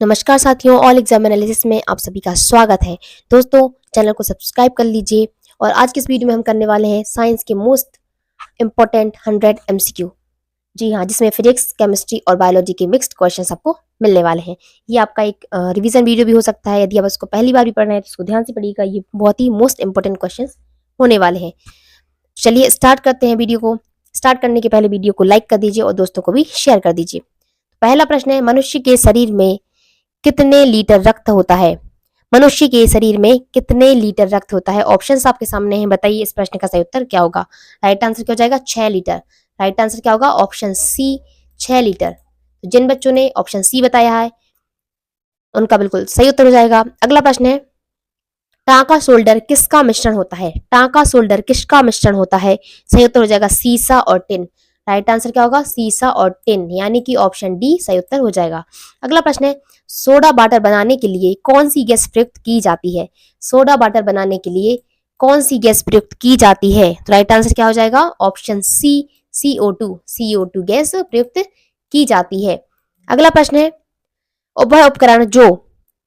नमस्कार साथियों, all exam analysis में आप सभी का स्वागत है। दोस्तों, चैनल को सब्सक्राइब कर लीजिए और आज की इस वीडियो में हम करने वाले हैं साइंस के मोस्ट इंपॉर्टेंट 100 एमसीक्यू। जी हाँ, जिसमें फिजिक्स, केमिस्ट्री और बायोलॉजी के मिक्स्ड क्वेश्चंस आपको मिलने वाले हैं। ये आपका एक रिवीजन वीडियो भी हो सकता है। यदि आप इसको पहली बार भी पढ़ रहे हैं तो इसको ध्यान से पढ़िएगा। ये बहुत ही मोस्ट इंपॉर्टेंट क्वेश्चंस होने वाले हैं। चलिए स्टार्ट करते हैं वीडियो को। स्टार्ट करने के पहले वीडियो को लाइक कर दीजिए और दोस्तों को भी शेयर कर दीजिए। पहला प्रश्न है, मनुष्य के शरीर में कितने लीटर रक्त होता है? मनुष्य के शरीर में कितने लीटर रक्त होता है? ऑप्शंस आपके सामने हैं, बताइए इस प्रश्न का सही उत्तर क्या होगा। राइट आंसर क्या हो जाएगा? 6 लीटर। राइट आंसर क्या होगा? Option C, 6 litre. तो जिन बच्चों ने ऑप्शन सी बताया है उनका बिल्कुल सही उत्तर हो जाएगा। अगला प्रश्न है, टांका सोल्डर किसका मिश्रण होता है? टांका सोल्डर किसका मिश्रण होता है? सही उत्तर हो जाएगा सीसा और टिन। राइट आंसर क्या होगा? सीसा और टिन, यानी कि ऑप्शन डी सही उत्तर हो जाएगा। अगला प्रश्न है, सोडा वाटर बनाने के लिए कौन सी गैस प्रयुक्त की जाती है? सोडा वाटर बनाने के लिए कौन सी गैस प्रयुक्त की जाती है? तो राइट आंसर क्या हो जाएगा? ऑप्शन सी, CO2। CO2 गैस प्रयुक्त की जाती है। अगला प्रश्न है, वह उपकरण जो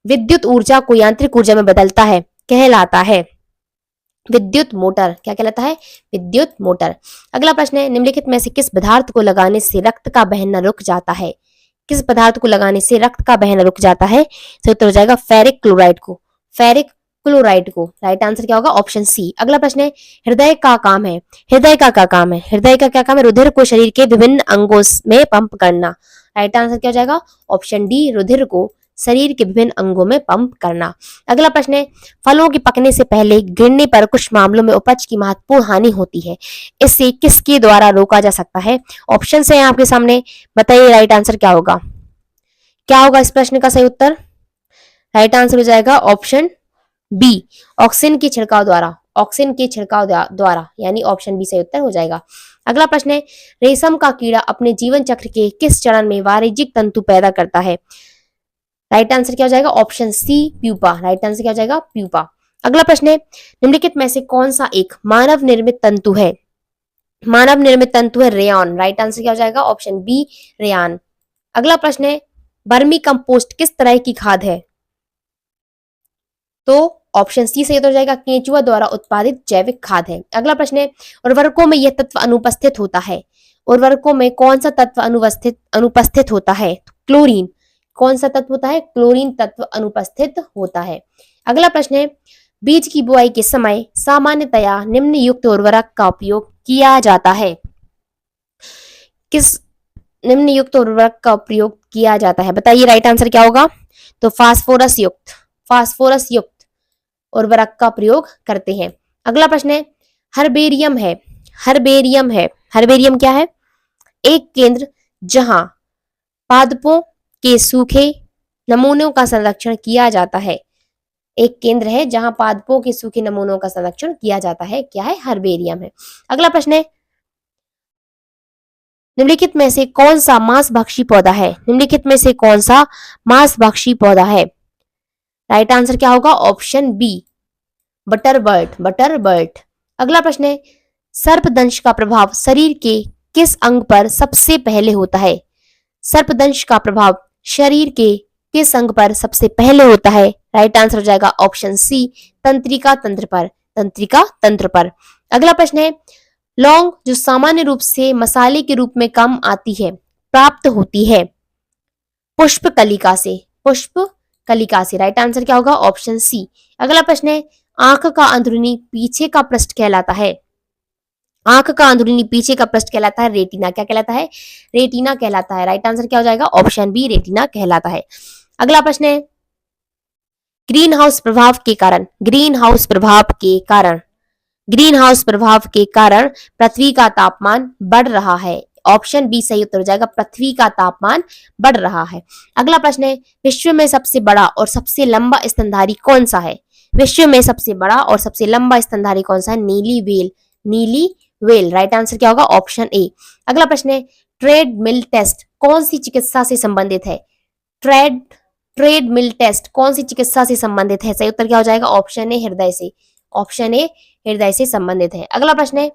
विद्युत ऊर्जा को यांत्रिक ऊर्जा में बदलता है कहलाता है? विद्युत मोटर। क्या कहलाता है? विद्युत मोटर। अगला प्रश्न है, निम्नलिखित में से किस पदार्थ को लगाने से रक्त का बहना रुक जाता है? किस पदार्थ को लगाने से रक्त का बहना रुक जाता है? तो उत्तर हो जाएगा फेरिक क्लोराइड को। फेरिक क्लोराइड को। राइट आंसर क्या होगा? Option C. अगला प्रश्न है, हृदय का काम है। हृदय का क्या काम है? हृदय का क्या काम है? रुधिर को शरीर के विभिन्न अंगों में पंप करना। राइट आंसर क्या हो जाएगा? ऑप्शन डी, रुधिर को शरीर के विभिन्न अंगों में पंप करना। अगला प्रश्न है, फलों के पकने से पहले गिरने पर कुछ मामलों में उपज की महत्वपूर्ण हानि होती है, इसे किसके द्वारा रोका जा सकता है? ऑप्शन है आपके सामने, बताइए राइट आंसर क्या होगा। क्या होगा इस प्रश्न का सही उत्तर? राइट आंसर हो जाएगा ऑप्शन बी, ऑक्सीजन के छिड़काव द्वारा। ऑक्सीजन के छिड़काव द्वारा, यानी ऑप्शन बी सही उत्तर हो जाएगा। अगला प्रश्न है, रेशम का कीड़ा अपने जीवन चक्र के किस चरण में वाणिज्यिक तंतु पैदा करता है? राइट आंसर क्या हो जाएगा? Option C, pupa. Right answer क्या हो जाएगा? प्यूपा। अगला प्रश्न है, निम्नलिखित में से कौन सा एक मानव निर्मित तंतु है? मानव निर्मित तंतु है रेयॉन। राइट आंसर क्या हो जाएगा? Option B, rayon. अगला प्रश्न है, वर्मी कंपोस्ट किस तरह की खाद है? तो ऑप्शन सी सही हो जाएगा, केंचुआ द्वारा उत्पादित जैविक खाद है। अगला प्रश्न है, उर्वरकों में यह तत्व अनुपस्थित होता है। उर्वरकों में कौन सा तत्व अनुपस्थित होता है? क्लोरीन। कौन सा तत्व होता है? क्लोरीन तत्व अनुपस्थित होता है। अगला प्रश्न है, बीज की बुआई के समय सामान्यतया निम्नयुक्त उर्वरक का उपयोग किया जाता है? किस निम्नयुक्त उर्वरक का प्रयोग किया जाता है? बताइए राइट आंसर क्या होगा। तो फास्फोरस युक्त उर्वरक का प्रयोग करते हैं। अगला प्रश्न है, हर्बेरियम है। हर्बेरियम क्या है? एक केंद्र जहां पादपों के सूखे नमूनों का संरक्षण किया जाता है। एक केंद्र है जहां पादपों के सूखे नमूनों का संरक्षण किया जाता है। क्या है? हर्बेरियम है। अगला प्रश्न है, निम्नलिखित में से कौन सा मांसभक्षी पौधा है? निम्नलिखित में से कौन सा मांसभक्षी पौधा है? राइट आंसर क्या होगा? ऑप्शन बी, बटरबर्ट। अगला प्रश्न है, सर्पदंश का प्रभाव शरीर के किस अंग पर सबसे पहले होता है? सर्पदंश का प्रभाव शरीर के किस अंग पर सबसे पहले होता है? राइट आंसर हो जाएगा ऑप्शन सी, तंत्रिका तंत्र पर। अगला प्रश्न है, लौंग जो सामान्य रूप से मसाले के रूप में कम आती है प्राप्त होती है पुष्पकलिका से। राइट आंसर क्या होगा? Option C. अगला प्रश्न है, आंख का अंदरूनी पीछे का पृष्ठ कहलाता है? आंख का अंदरूनी पीछे का पृष्ठ कहलाता है रेटिना। क्या कहलाता है? रेटिना कहलाता है। राइट आंसर क्या हो जाएगा? ऑप्शन बी, रेटिना कहलाता है। अगला प्रश्न है, ग्रीन हाउस प्रभाव के कारण पृथ्वी का तापमान बढ़ रहा है। ऑप्शन बी सही उत्तर हो जाएगा, पृथ्वी का तापमान बढ़ रहा है। अगला प्रश्न है, विश्व में सबसे बड़ा और सबसे लंबा स्तनधारी कौन सा है? विश्व में सबसे बड़ा और सबसे लंबा स्तनधारी कौन सा है? नीली वेल। राइट आंसर क्या होगा? Option A. अगला प्रश्न है, ट्रेडमिल टेस्ट कौन सी चिकित्सा से संबंधित है? ट्रेडमिल टेस्ट कौन सी चिकित्सा से संबंधित है? सही उत्तर क्या हो जाएगा? ऑप्शन ए, हृदय से संबंधित है। अगला प्रश्न है,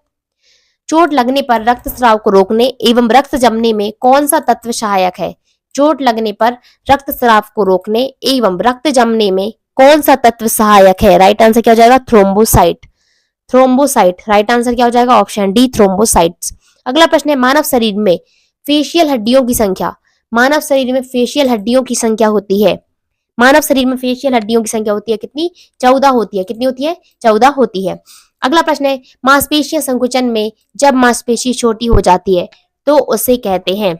चोट लगने पर रक्तस्राव को रोकने एवं रक्त जमने में कौन सा तत्व सहायक है? चोट लगने पर रक्तस्राव को रोकने एवं रक्त जमने में कौन सा तत्व सहायक है? राइट आंसर क्या हो जाएगा? थ्रोम्बोसाइट। थ्रोम्बोसाइट राइट आंसर क्या हो जाएगा? Option D thrombocytes. अगला प्रश्न है मानव शरीर में फेशियल हड्डियों की संख्या। मानव शरीर में फेशियल हड्डियों की संख्या होती है, मानव शरीर में फेशियल हड्डियों की संख्या होती है कितनी? 14 होती है। कितनी होती है? 14 होती है। अगला प्रश्न है मांसपेशियां संकुचन में जब मांसपेशी छोटी हो जाती है तो उसे कहते हैं,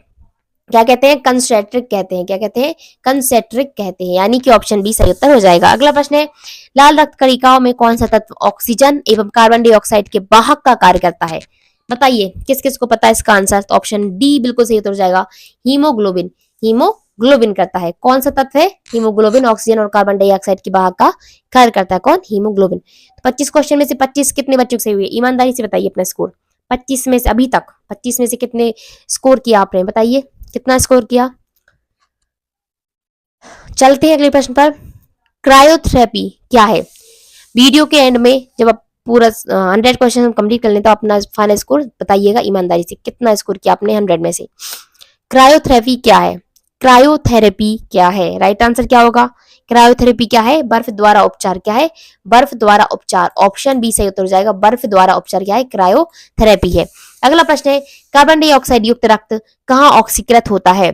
क्या कहते हैं? कंसेंट्रिक कहते हैं। क्या कहते हैं? कंसेंट्रिक कहते हैं, यानी कि ऑप्शन बी सही उत्तर हो जाएगा। अगला प्रश्न है लाल रक्त कणिकाओं में कौन सा तत्व ऑक्सीजन एवं कार्बन डाइऑक्साइड के वाहक का कार्य करता है? बताइए किस किस को पता है इसका आंसर? तो ऑप्शन डी बिल्कुल सही उत्तर हो जाएगा, हीमोग्लोबिन। हीमोग्लोबिन करता है। कौन सा तत्व है? हीमोग्लोबिन ऑक्सीजन और कार्बन डाइऑक्साइड के वाहक का कार्य करता है। कौन? हीमोग्लोबिन। 25 क्वेश्चन में से 25 कितने बच्चों से हुए? ईमानदारी से बताइए अपना स्कोर। 25 में से अभी तक 25 में से कितने स्कोर किया आपने? बताइए कितना स्कोर किया। चलते हैं अगले प्रश्न पर। क्रायोथेरेपी क्या है? वीडियो के एंड में जब आप पूरा 100 क्वेश्चन कंप्लीट कर लें तो अपना फाइनल स्कोर बताइएगा ईमानदारी से, कितना स्कोर किया आपने 100 में से। क्रायोथेरेपी क्या है? क्रायोथेरेपी क्या है? राइट आंसर क्या होगा? क्रायोथेरेपी क्या है? बर्फ द्वारा उपचार। क्या है? बर्फ द्वारा उपचार। ऑप्शन बी सही उत्तर हो जाएगा, बर्फ द्वारा उपचार क्या है? क्रायोथेरेपी है। अगला प्रश्न है कार्बन डाइऑक्साइड युक्त रक्त कहाँ ऑक्सीकृत होता है?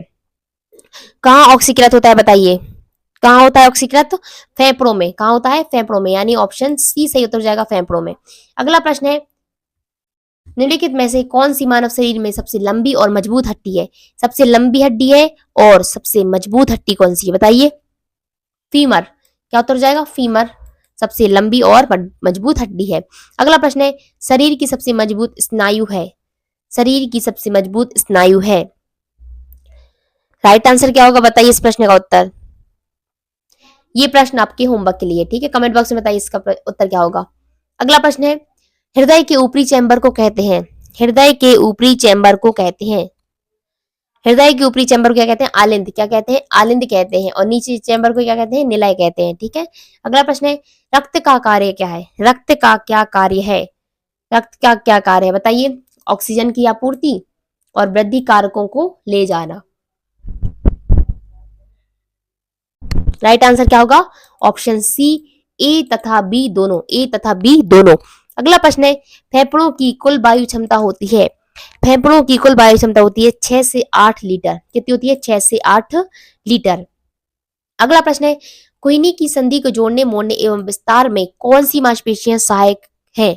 कहाँ ऑक्सीकृत होता है बताइए। कहाँ होता है ऑक्सीकृत? फेफड़ों में। कहाँ होता है? फेफड़ों में, यानी ऑप्शन सी सही उत्तर हो जाएगा, फेफड़ों में। अगला प्रश्न है निम्नलिखित में से कौन सी मानव शरीर में सबसे लंबी और मजबूत हड्डी है? सबसे लंबी हड्डी है और सबसे मजबूत हड्डी कौन सी है बताइए। फीमर। क्या उत्तर हो जाएगा? फीमर सबसे लंबी और मजबूत हड्डी है। अगला प्रश्न है शरीर की सबसे मजबूत स्नायु है। शरीर की सबसे मजबूत स्नायु है। राइट आंसर क्या होगा बताइए इस प्रश्न का उत्तर। ये प्रश्न आपके होमवर्क के लिए, ठीक है? कमेंट बॉक्स में बताइए इसका उत्तर क्या होगा। अगला प्रश्न है हृदय के ऊपरी चैम्बर को कहते हैं। हृदय के ऊपरी चैम्बर को कहते हैं, हृदय के ऊपरी चैम्बर को क्या कहते हैं? आलिंद। क्या कहते हैं? आलिंद कहते हैं। और नीचे चैम्बर को क्या कहते हैं? निलय कहते हैं, ठीक है? अगला प्रश्न है रक्त का कार्य क्या है? रक्त का क्या कार्य है? रक्त का क्या कार्य है बताइए। ऑक्सीजन की आपूर्ति और वृद्धि कारकों को ले जाना। राइट आंसर क्या होगा? ऑप्शन सी ए तथा बी दोनों। ए तथा बी दोनों। अगला प्रश्न है फेफड़ों की कुल वायु क्षमता होती है। फेफड़ों की कुल वायु क्षमता होती है 6 से 8 लीटर। कितनी होती है? 6 से 8 लीटर। अगला प्रश्न है कोहनी की संधि को जोड़ने मोड़ने एवं विस्तार में कौन सी मांसपेशियां सहायक हैं?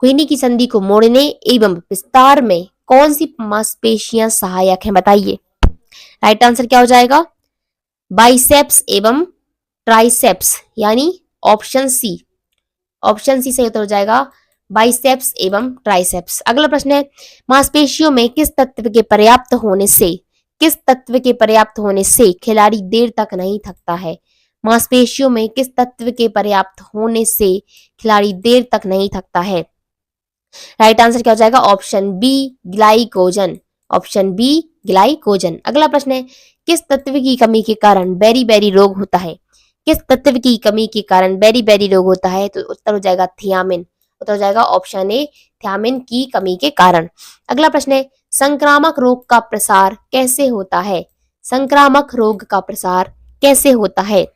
कोहनी की संधि को मोड़ने एवं विस्तार में कौन सी मांसपेशियां सहायक हैं बताइए। राइट आंसर क्या हो जाएगा? बाइसेप्स एवं ट्राइसेप्स, यानी ऑप्शन सी। ऑप्शन सी सही उत्तर हो जाएगा, बाइसेप्स एवं ट्राइसेप्स। अगला प्रश्न है मांसपेशियों में किस तत्व के पर्याप्त होने से, किस तत्व के पर्याप्त होने से खिलाड़ी देर तक नहीं थकता है? मांसपेशियों में किस तत्व के पर्याप्त होने से खिलाड़ी देर तक नहीं थकता है? राइट आंसर क्या हो जाएगा? Option B glycogen. Option B glycogen. अगला प्रश्न है किस तत्व की कमी के कारण बेरी बेरी रोग होता है? किस तत्व की कमी के कारण बेरी बेरी रोग होता है? तो उत्तर हो जाएगा थियामिन। उत्तर हो जाएगा ऑप्शन ए थियामिन की कमी के कारण। अगला प्रश्न है संक्रामक रोग का प्रसार कैसे होता है? संक्रामक रोग का प्रसार कैसे होता है?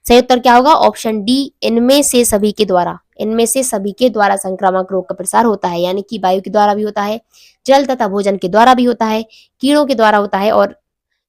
सही उत्तर क्या होगा? ऑप्शन डी इनमें से सभी के द्वारा। इनमें से सभी के द्वारा संक्रामक रोग का प्रसार होता है, यानी कि वायु के द्वारा भी होता है, जल तथा भोजन के द्वारा भी होता है, कीड़ों के द्वारा होता है, और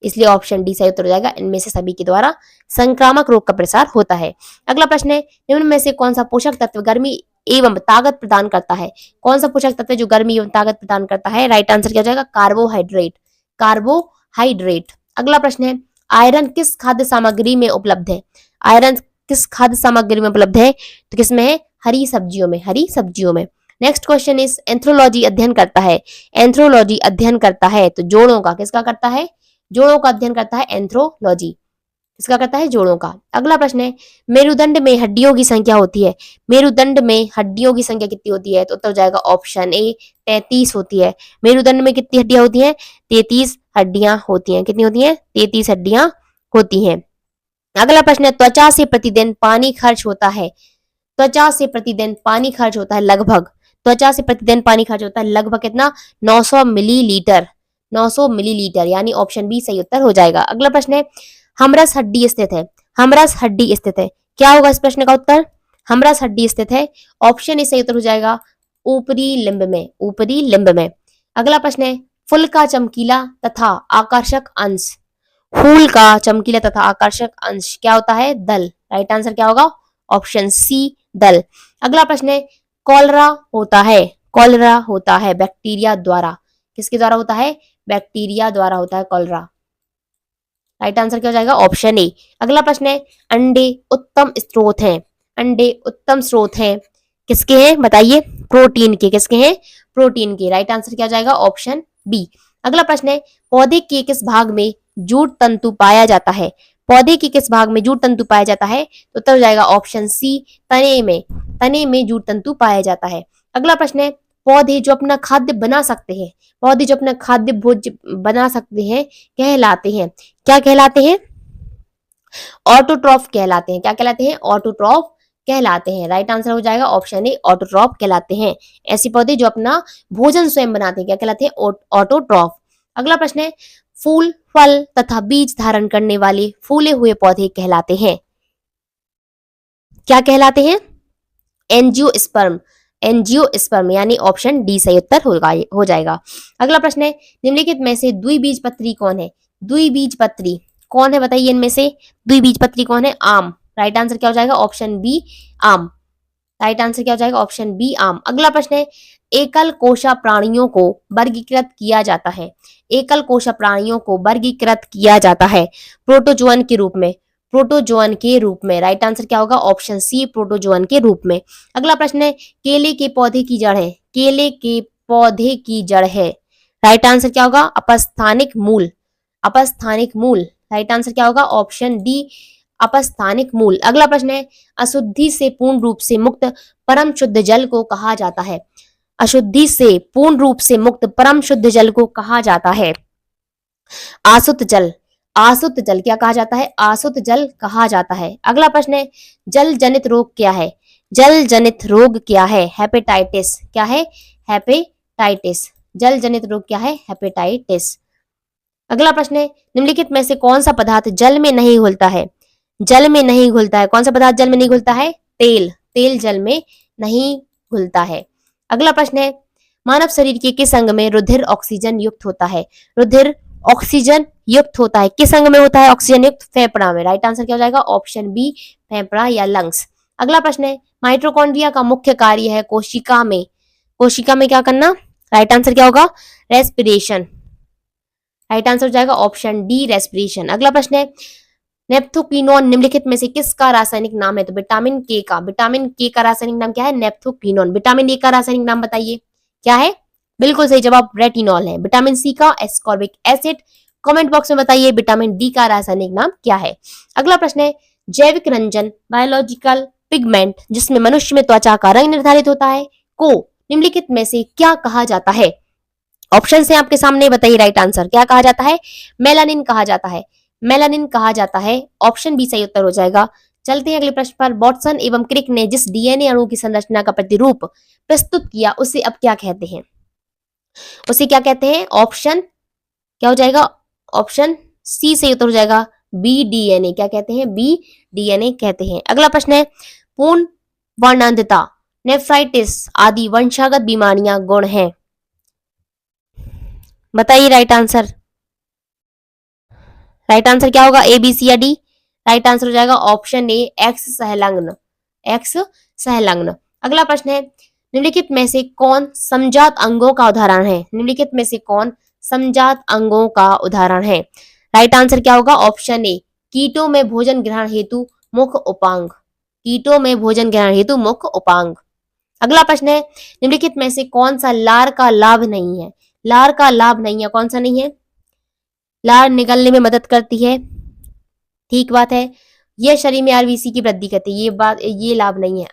इसलिए ऑप्शन डी सही उत्तर हो जाएगा, इनमें से सभी के द्वारा संक्रामक रोग का प्रसार होता है। अगला प्रश्न है निम्न में से कौन सा पोषक तत्व गर्मी एवं ताकत प्रदान करता है? कौन सा पोषक तत्व जो गर्मी एवं ताकत प्रदान करता है? राइट आंसर क्या हो जाएगा? कार्बोहाइड्रेट। कार्बोहाइड्रेट। अगला प्रश्न है आयरन किस खाद्य सामग्री में उपलब्ध है? आयरन किस खाद्य सामग्री में उपलब्ध है? तो किसमें है? हरी सब्जियों में। हरी सब्जियों में। नेक्स्ट क्वेश्चन इज एंथ्रोलॉजी अध्ययन करता है। एंथ्रोलॉजी अध्ययन करता है तो जोड़ों का, किसका करता है? जोड़ों का अध्ययन करता है एंथ्रोलॉजी। किसका करता है? जोड़ों का। अगला प्रश्न है मेरुदंड में हड्डियों की संख्या होती है। मेरुदंड में हड्डियों की संख्या कितनी होती है? तो उत्तर हो जाएगा ऑप्शन ए 33 होती है। मेरुदंड में कितनी हड्डियां होती हैं? 33 हड्डियां होती हैं। कितनी होती हैं? 33 हड्डियां होती हैं। अगला प्रश्न है त्वचा से प्रतिदिन पानी खर्च होता है। त्वचा से प्रतिदिन पानी खर्च होता है लगभग, त्वचा से प्रतिदिन पानी खर्च होता है लगभग कितना? 900 मिलीलीटर। 900 मिलीलीटर, यानी ऑप्शन बी सही उत्तर हो जाएगा। अगला प्रश्न है, हमरस हड्डी स्थित है, हमरस हड्डी स्थित है, क्या होगा इस प्रश्न का उत्तर? हमरस हड्डी स्थित है, ऑप्शन ए सही उत्तर हो जाएगा ऊपरी लिंब में, ऊपरी लिंब में। अगला प्रश्न है, फूल का चमकीला तथा आकर्षक अंश, फूल का चमकीला तथा आकर्षक अंश क्या होता है? दल। राइट आंसर क्या होगा? ऑप्शन सी दल। अगला प्रश्न है, कॉलरा होता है, कॉलरा होता है बैक्टीरिया द्वारा, किसके द्वारा होता है? बैक्टीरिया द्वारा होता है कॉलरा। राइट आंसर क्या हो जाएगा? Option A. अगला प्रश्न है, अंडे उत्तम स्रोत हैं, अंडे उत्तम स्रोत हैं, किसके हैं बताइए? प्रोटीन के, किसके हैं? प्रोटीन के। राइट आंसर क्या हो जाएगा? Option B. अगला प्रश्न है, पौधे के किस भाग में जूट तंतु पाया जाता है? पौधे के किस भाग में जूट तंतु पाया जाता है? तो उत्तर हो जाएगा ऑप्शन सी तने में, तने में जूट तंतु पाया जाता है। अगला प्रश्न है, पौधे जो अपना खाद्य बना सकते हैं, पौधे जो अपना खाद्य भोज्य बना सकते हैं कहलाते हैं, क्या कहलाते हैं? ऑटोट्रॉफ कहलाते हैं। क्या कहलाते हैं? ऑटोट्रॉफ कहलाते हैं। राइट आंसर हो जाएगा ऑप्शन ए ऑटोट्रॉफ कहलाते हैं। ऐसे पौधे जो अपना भोजन स्वयं बनाते हैं क्या कहलाते हैं? ऑटोट्रॉफ। अगला प्रश्न है, फूल फल तथा बीज धारण करने वाले फूले हुए पौधे कहलाते हैं, क्या कहलाते हैं? एंजियोस्पर्म, एंजियोस्पर्म, यानी ऑप्शन डी सही उत्तर हो जाएगा। अगला प्रश्न है, निम्नलिखित में से द्विबीजपत्री कौन है? द्विबीजपत्री कौन है बताइए इनमें से? द्विबीजपत्री कौन है? आम। राइट आंसर क्या हो जाएगा? ऑप्शन बी आम। राइट आंसर क्या हो जाएगा? ऑप्शन बी आम। अगला प्रश्न है, एकल कोशा प्राणियों को वर्गीकृत किया जाता है, एकल कोशा प्राणियों को वर्गीकृत किया जाता है प्रोटोजोअन के रूप में, प्रोटोजोअन के रूप में। राइट आंसर क्या होगा? ऑप्शन सी प्रोटोजोअन के रूप में। अगला प्रश्न है, केले के पौधे की जड़ है, केले के पौधे की जड़ है, राइट आंसर क्या होगा? अपस्थानिक मूल, अपस्थानिक मूल। राइट आंसर क्या होगा? ऑप्शन डी अपस्थानिक मूल। अगला प्रश्न है, अशुद्धि से पूर्ण रूप से मुक्त परम शुद्ध जल को कहा जाता है, अशुद्धि से पूर्ण रूप से मुक्त परम शुद्ध जल को कहा जाता है आसुत जल, आसुत जल क्या कहा जाता है? आसुत जल कहा जाता है। अगला प्रश्न है, जल जनित रोग क्या है? जल जनित रोग क्या है? हेपेटाइटिस, क्या है? हेपेटाइटिस। जल जनित रोग क्या है? हेपेटाइटिस। अगला प्रश्न है, निम्नलिखित में से कौन सा पदार्थ जल में नहीं घुलता है? जल में नहीं घुलता है, कौन सा पदार्थ जल में नहीं घुलता है? तेल, तेल जल में नहीं घुलता है। अगला प्रश्न है, मानव शरीर के किस अंग में रुधिर ऑक्सीजन युक्त होता है? रुधिर ऑक्सीजन युक्त होता है, किस अंग में होता है ऑक्सीजन युक्त? फेफड़ा में। राइट आंसर क्या हो जाएगा? ऑप्शन बी फेफड़ा या लंग्स। अगला प्रश्न है, माइटोकॉन्ड्रिया का मुख्य कार्य है कोशिका में, कोशिका में क्या करना? राइट आंसर क्या होगा? रेस्पिरेशन। राइट आंसर हो जाएगा ऑप्शन डी रेस्पिरेशन। अगला प्रश्न है, नेप्थोक्विनोन निम्नलिखित में से किसका रासायनिक नाम है? तो विटामिन के का, विटामिन के का रासायनिक नाम क्या है? नेप्थोक्विनोन। विटामिन ए का रासायनिक नाम बताइए क्या है? बिल्कुल सही जवाब रेटिनॉल है। विटामिन सी का एस्कॉर्बिक एसिड। कमेंट बॉक्स में बताइए विटामिन डी का रासायनिक नाम क्या है। अगला प्रश्न है, जैविक रंजन बायोलॉजिकल पिगमेंट जिसमें मनुष्य में त्वचा का रंग निर्धारित होता है को निम्नलिखित में से क्या कहा जाता है? ऑप्शन से आपके सामने बताइए राइट आंसर क्या कहा जाता है? मेलानिन कहा जाता है, मेलानिन कहा जाता है। ऑप्शन बी सही उत्तर हो जाएगा। चलते हैं अगले प्रश्न पर। वॉटसन एवं क्रिक ने जिस डीएनए अणु की संरचना का प्रतिरूप प्रस्तुत किया उसे अब क्या कहते हैं? उसे क्या कहते हैं? ऑप्शन क्या हो जाएगा? ऑप्शन सी सही उत्तर हो जाएगा बी डीएनए। क्या कहते हैं? बी डीएनए कहते हैं। अगला प्रश्न है, पूर्ण वर्णांधता, नेफ्राइटिस आदि वंशागत बीमारियां गुण हैं, बताइए राइट आंसर। राइट आंसर क्या होगा? ए बी सी या डी? राइट आंसर हो जाएगा ऑप्शन ए एक्स सहलग्न, एक्स सहलग्न। अगला प्रश्न है, निम्नलिखित में से कौन समजात अंगों का उदाहरण है? निम्नलिखित में से कौन समजात अंगों का उदाहरण है? राइट आंसर क्या होगा? ऑप्शन ए कीटों में भोजन ग्रहण हेतु मुख्य उपांग, कीटों में भोजन ग्रहण हेतु मुख्य उपांग। अगला प्रश्न है, निम्नलिखित में से कौन सा लार का लाभ नहीं है? लार का लाभ नहीं है, कौन सा नहीं है? लार निगलने में मदद करती है, ठीक बात है। यह शरीर में आरबीसी की वृद्धि करती है, ये बात, ये लाभ नहीं है,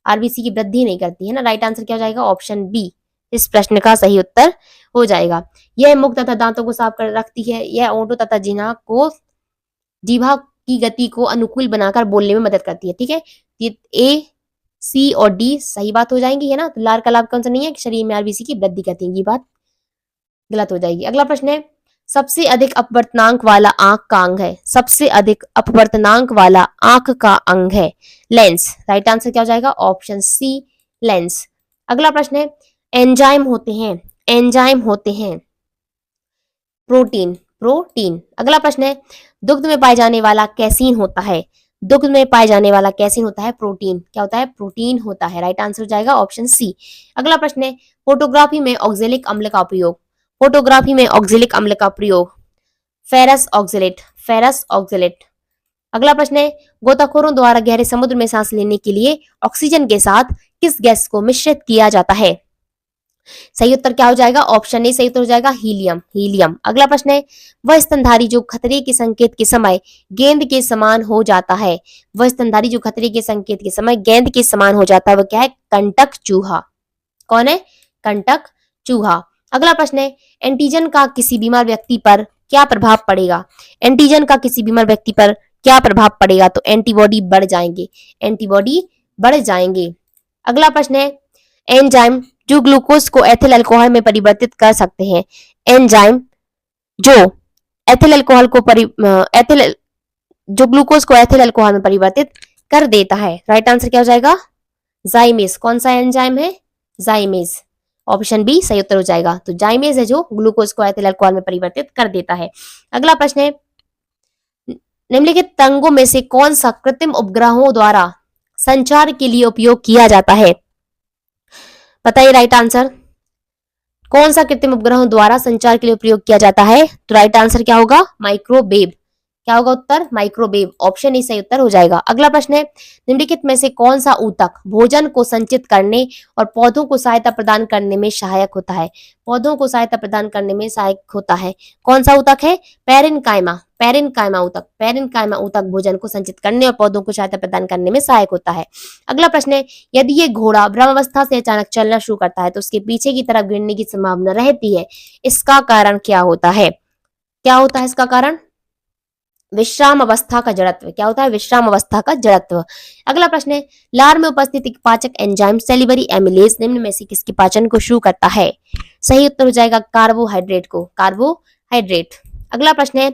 आरबीसी की वृद्धि नहीं करती है ना। राइट आंसर क्या हो जाएगा? ऑप्शन बी इस प्रश्न का सही उत्तर हो जाएगा। यह मुख तथा दांतों को साफ कर रखती है, यह ओंठों तथा जिह्वा को, जीभा की गति को अनुकूल बनाकर बोलने में मदद करती है, ठीक है। ये ए सी और डी सही बात हो जाएंगी, है ना। तो लार का लाभ कौन सा नहीं है? शरीर में आरबीसी की वृद्धि करती है, ये बात गलत हो जाएगी। अगला प्रश्न है, सबसे अधिक अपवर्तनांक वाला आंख का अंग है। सबसे अधिक अपवर्तनांक वाला आंख का अंग है लेंस। राइट आंसर क्या हो जाएगा? Option C, lens. अगला प्रश्न है, एंजाइम होते हैं, एंजाइम होते हैं प्रोटीन, प्रोटीन। अगला प्रश्न है, दुग्ध में पाए जाने वाला कैसीन होता है। दुग्ध में पाए जाने वाला कैसीन होता है? प्रोटीन। क्या होता है? प्रोटीन होता है। राइट आंसर हो जाएगा ऑप्शन सी। अगला प्रश्न है, फोटोग्राफी में ऑक्जेलिक अम्ल का प्रयोग। फोटोग्राफी में ऑक्जेलिक अम्ल का प्रयोग फेरस ऑक्जेलेट, फेरस ऑक्जेलेट। अगला प्रश्न है, गोताखोरों द्वारा गहरे समुद्र में सांस लेने के लिए ऑक्सीजन के साथ किस गैस को मिश्रित किया जाता है? सही उत्तर क्या हो जाएगा? ऑप्शन ए सही उत्तर हो जाएगा, हीलियम, हीलियम। अगला प्रश्न है, वह स्तनधारी जो खतरे के संकेत के समय गेंद के समान हो जाता है। वह स्तनधारी जो खतरे के संकेत के समय गेंद के समान हो जाता है, वह क्या है? कंटक चूहा। कौन है? कंटक चूहा। अगला प्रश्न है, एंटीजन का किसी बीमार व्यक्ति पर क्या प्रभाव पड़ेगा? एंटीजन का किसी बीमार व्यक्ति पर क्या प्रभाव पड़ेगा? तो एंटीबॉडी बढ़ जाएंगे, एंटीबॉडी बढ़ जाएंगे। अगला प्रश्न है, एंजाइम जो ग्लूकोज को एथिल अल्कोहल में परिवर्तित कर सकते हैं। एंजाइम जो एथिल अल्कोहल को एथिल जो ग्लूकोज को एथिल अल्कोहल में परिवर्तित कर देता है। राइट आंसर क्या हो जाएगा? जाइमेज। कौन सा एंजाइम है? जाइमेज। ऑप्शन बी सही उत्तर हो जाएगा। तो जाइमेज है जो ग्लूकोज को एथिल अल्कोहल में परिवर्तित कर देता है। अगला प्रश्न है, निम्नलिखित तरंगों में से कौन सा कृत्रिम उपग्रहों द्वारा संचार के लिए उपयोग किया जाता है? बताइए राइट आंसर। कौन सा कृत्रिम उपग्रहों द्वारा संचार के लिए उपयोग किया जाता है? तो राइट आंसर क्या होगा? माइक्रोवेव। क्या होगा उत्तर? माइक्रोवेव। ऑप्शन ई सही उत्तर हो जाएगा। अगला प्रश्न है, निम्नलिखित में से कौन सा ऊतक भोजन को संचित करने और पौधों को सहायता प्रदान करने में सहायक होता है? पौधों को सहायता प्रदान करने में सहायक होता है। कौन सा ऊतक है? पेरेन्काइमा, पेरेन्काइमा ऊतक। पेरेन्काइमा ऊतक भोजन को संचित करने और पौधों को सहायता प्रदान करने में सहायक होता है। अगला प्रश्न है, यदि ये घोड़ा ब्रह्मावस्था से अचानक चलना शुरू करता है तो उसके पीछे की तरफ गिरने की संभावना रहती है। इसका कारण क्या होता है? क्या होता है इसका कारण? विश्राम अवस्था का जड़त्व। क्या होता है? विश्राम अवस्था का जड़त्व। अगला प्रश्न है, लार में उपस्थित एक पाचक एंजाइम सेलिबरी एमिलेज निम्न में से किसके पाचन को शुरू करता है? सही उत्तर हो जाएगा कार्बोहाइड्रेट को, कार्बोहाइड्रेट। अगला प्रश्न है,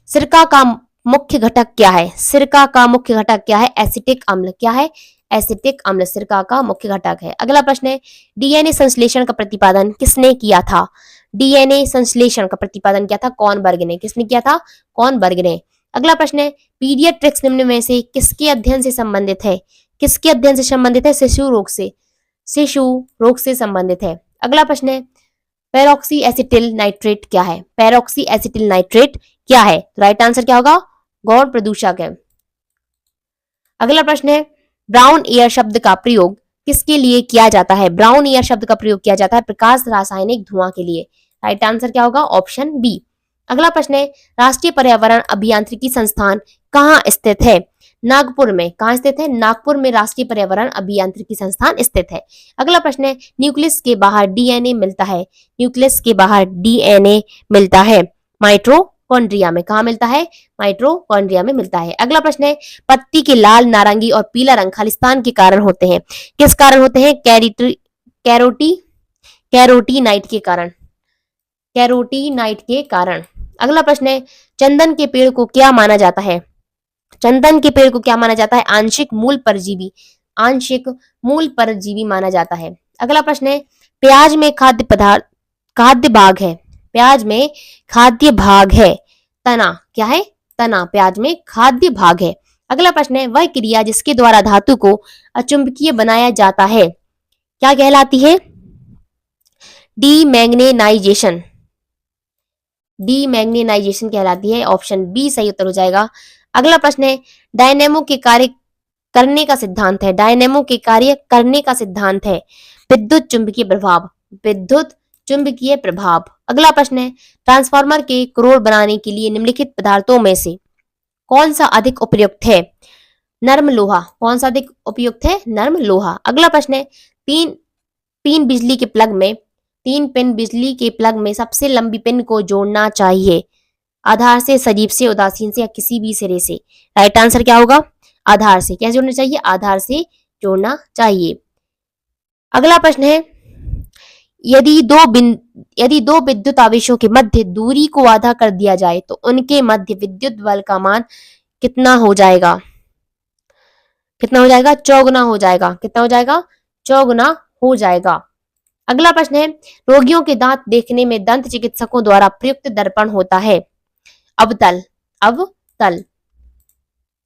सिरका का मुख्य घटक क्या है? सिरका का मुख्य घटक क्या है? एसिटिक अम्ल। क्या है? एसिटिक अम्ल सिरका का मुख्य घटक है। अगला प्रश्न है, डीएनए संश्लेषण का प्रतिपादन किसने किया था? डीएनए संश्लेषण का प्रतिपादन किया था कॉर्नबर्ग ने। किसने किया था? कॉर्नबर्ग ने। अगला प्रश्न है, पीडियाट्रिक्स निम्न में से किसके अध्ययन से संबंधित है? किसके अध्ययन से संबंधित है? शिशु रोग से, शिशु रोग से संबंधित है। अगला प्रश्न है, पेरोक्सी एसिटिल नाइट्रेट क्या है? पेरोक्सी एसिटिल नाइट्रेट क्या है? राइट आंसर क्या होगा? गौण प्रदूषक है। अगला प्रश्न है, ब्राउन एयर शब्द का प्रयोग किसके लिए किया जाता है? ब्राउन एयर शब्द का प्रयोग किया जाता है प्रकाश रासायनिक धुआं के लिए। राइट आंसर क्या होगा? Option B. अगला प्रश्न है, राष्ट्रीय पर्यावरण अभियांत्रिकी संस्थान कहाँ स्थित है? नागपुर में। कहाँ स्थित है? नागपुर में राष्ट्रीय पर्यावरण अभियांत्रिकी संस्थान स्थित है। अगला प्रश्न है, न्यूक्लियस के बाहर डीएनए मिलता है। न्यूक्लियस के बाहर डीएनए मिलता है माइटोकॉन्ड्रिया में। कहाँ मिलता है? माइटोकॉन्ड्रिया में मिलता है। अगला प्रश्न है, पत्ती के लाल, नारंगी और पीला रंग खालिस्तान के कारण होते हैं। किस कारण होते हैं? कैरोटीनाइट के कारण, कैरोटीनाइट के कारण। अगला प्रश्न है, चंदन के पेड़ को क्या माना जाता है? चंदन के पेड़ को क्या माना जाता है? आंशिक मूल परजीवी, आंशिक मूल परजीवी माना जाता है। अगला प्रश्न है, प्याज में खाद्य पदार्थ, खाद्य भाग है। प्याज में खाद्य भाग है तना। क्या है? तना प्याज में खाद्य भाग है। अगला प्रश्न है, वह क्रिया जिसके द्वारा धातु को अचुंबकीय बनाया जाता है क्या कहलाती है? डीमैग्नेटाइजेशन, डीमैग्नेटाइजेशन कहलाती है। ऑप्शन बी सही उत्तर हो जाएगा। अगला प्रश्न है, डायनेमो के कार्य करने का सिद्धांत है। डायनेमो के कार्य करने का सिद्धांत है विद्युत चुंबकीय प्रभाव, विद्युत चुंबकीय प्रभाव। अगला प्रश्न है, ट्रांसफार्मर के करोड़ बनाने के लिए निम्नलिखित पदार्थों में से कौन सा अधिक उपयुक्त है? नर्म लोहा। कौन सा अधिक उपयुक्त है? नर्म लोहा। अगला प्रश्न है, तीन पिन बिजली के प्लग में, तीन पिन बिजली के प्लग में सबसे लंबी पिन को जोड़ना चाहिए? आधार से, सजीव से, उदासीन से या किसी भी सिरे से? राइट आंसर क्या होगा? आधार से। क्या जोड़ना चाहिए? आधार से जोड़ना चाहिए। अगला प्रश्न है, यदि दो विद्युत आवेशों के मध्य दूरी को आधा कर दिया जाए तो उनके मध्य विद्युत बल का मान कितना हो जाएगा? कितना हो जाएगा? चौगुना हो जाएगा। कितना हो जाएगा? चौगुना हो जाएगा। अगला प्रश्न है, रोगियों के दांत देखने में दंत चिकित्सकों द्वारा प्रयुक्त दर्पण होता है अवतल। अवतल।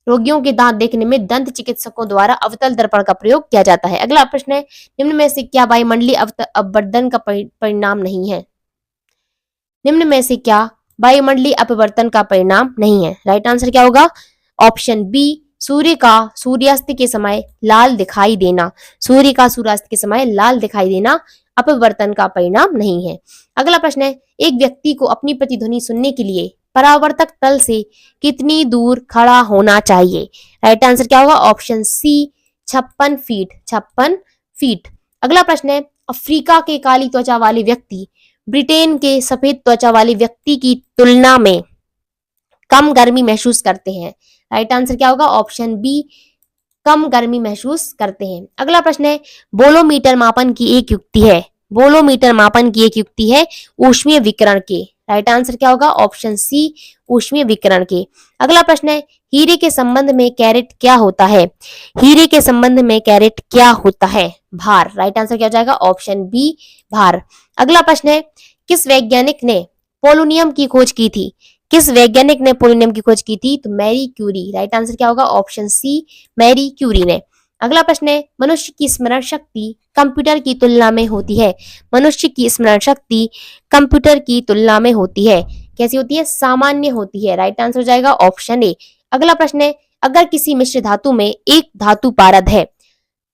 रोगियों के दांत देखने में दंत चिकित्सकों द्वारा अवतल दर्पण का प्रयोग किया जाता है। अगला प्रश्न है, निम्न में से क्या वायुमंडलीय अपवर्तन का परिणाम नहीं है? निम्न में से क्या वायुमंडलीय अपवर्तन का परिणाम नहीं है? राइट आंसर क्या होगा? ऑप्शन बी, सूर्य का सूर्यास्त के समय लाल दिखाई देना। सूर्य का सूर्यास्त के समय लाल दिखाई देना अपवर्तन का परिणाम नहीं है। अगला प्रश्न है, एक व्यक्ति को अपनी प्रतिध्वनि सुनने के लिए परावर्तक तल से कितनी दूर खड़ा होना चाहिए? राइट आंसर क्या होगा? Option C, 56 feet. 56 फीट। अगला प्रश्न है, अफ्रीका के काली त्वचा वाले व्यक्ति ब्रिटेन के सफेद त्वचा वाले व्यक्ति की तुलना में कम गर्मी महसूस करते हैं। राइट आंसर क्या होगा? ऑप्शन बी, कम गर्मी महसूस करते हैं। अगला प्रश्न है, बोलोमीटर मापन की एक युक्ति है। बोलोमीटर मापन की एक युक्ति है ऊष्मीय विकिरण के। राइट आंसर क्या होगा? ऑप्शन सी, ऊष्मीय विकिरण के। अगला प्रश्न है, हीरे के संबंध में कैरेट क्या होता है? हीरे के संबंध में कैरेट क्या होता है? भार। राइट आंसर क्या हो जाएगा? ऑप्शन बी, भार। अगला प्रश्न है, किस वैज्ञानिक ने पोलोनियम की खोज की थी? किस वैज्ञानिक ने पोलोनियम की खोज की थी? तो मैरी क्यूरी। राइट आंसर क्या होगा? ऑप्शन सी, मैरी क्यूरी ने। अगला प्रश्न है, मनुष्य की स्मरण शक्ति कंप्यूटर की तुलना में होती है। मनुष्य की स्मरण शक्ति कंप्यूटर की तुलना में होती है। कैसी होती है? सामान्य होती है। राइट आंसर हो जाएगा ऑप्शन ए। अगला प्रश्न है, अगर किसी मिश्र धातु में एक धातु पारद है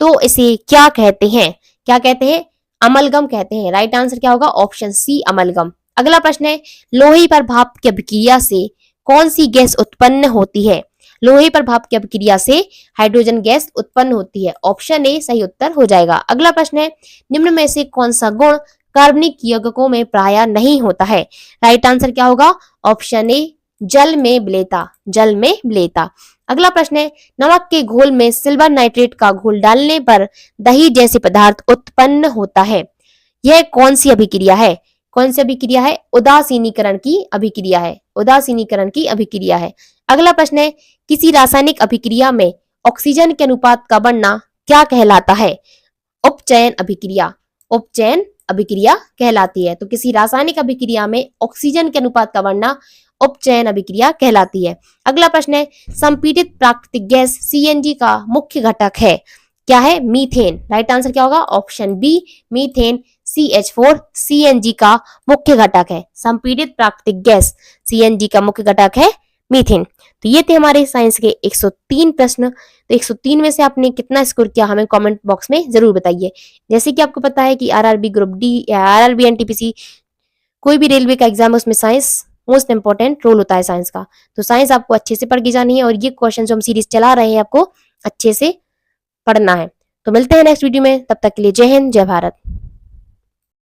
तो इसे क्या कहते हैं? क्या कहते हैं? अमलगम कहते हैं। राइट आंसर क्या होगा? Option C, amalgam. अगला प्रश्न है, लोहे पर भाप की अभिक्रिया से कौन सी गैस उत्पन्न होती है? लोहे पर भाप की अभिक्रिया से हाइड्रोजन गैस उत्पन्न होती है। ऑप्शन ए सही उत्तर हो जाएगा। अगला प्रश्न है, निम्न में से कौन सा गुण कार्बनिक यौगिकों में प्राय नहीं होता है? राइट आंसर क्या होगा? ऑप्शन ए, जल में विलेयता। जल में विलेयता। अगला प्रश्न है, नमक के घोल में सिल्वर नाइट्रेट का घोल डालने पर दही जैसे पदार्थ उत्पन्न होता है। यह कौन सी अभिक्रिया है? कौन सी अभिक्रिया है? उदासीनीकरण की अभिक्रिया है। उदासीनीकरण की अभिक्रिया है। अगला प्रश्न है, किसी रासायनिक अभिक्रिया में ऑक्सीजन के अनुपात का बढ़ना क्या कहलाता है? उपचयन अभिक्रिया। उपचयन अभिक्रिया कहलाती है। तो किसी रासायनिक अभिक्रिया में ऑक्सीजन के अनुपात का बढ़ना उपचयन अभिक्रिया कहलाती है। अगला प्रश्न है, संपीड़ित प्राकृतिक गैस सीएनजी का मुख्य घटक है। क्या है? मीथेन। राइट आंसर क्या होगा? Option B, methane. CH4 CNG का मुख्य घटक है। संपीड़ित प्राकृतिक गैस सीएनजी का मुख्य घटक है मीथेन। तो ये थे हमारे साइंस के 103 प्रश्न। तो 103 में से आपने कितना स्कोर किया हमें कमेंट बॉक्स में जरूर बताइए। जैसे कि आपको पता है कि आरआरबी ग्रुप डी या आरआरबी एनटीपीसी कोई भी रेलवे का एग्जाम है उसमें साइंस मोस्ट इंपॉर्टेंट रोल होता है साइंस का। तो साइंस आपको अच्छे से पढ़ के जानी है और ये क्वेश्चन जो हम सीरीज चला रहे हैं आपको अच्छे से पढ़ना है। तो मिलते हैं नेक्स्ट वीडियो में, तब तक के लिए जय हिंद, जय भारत।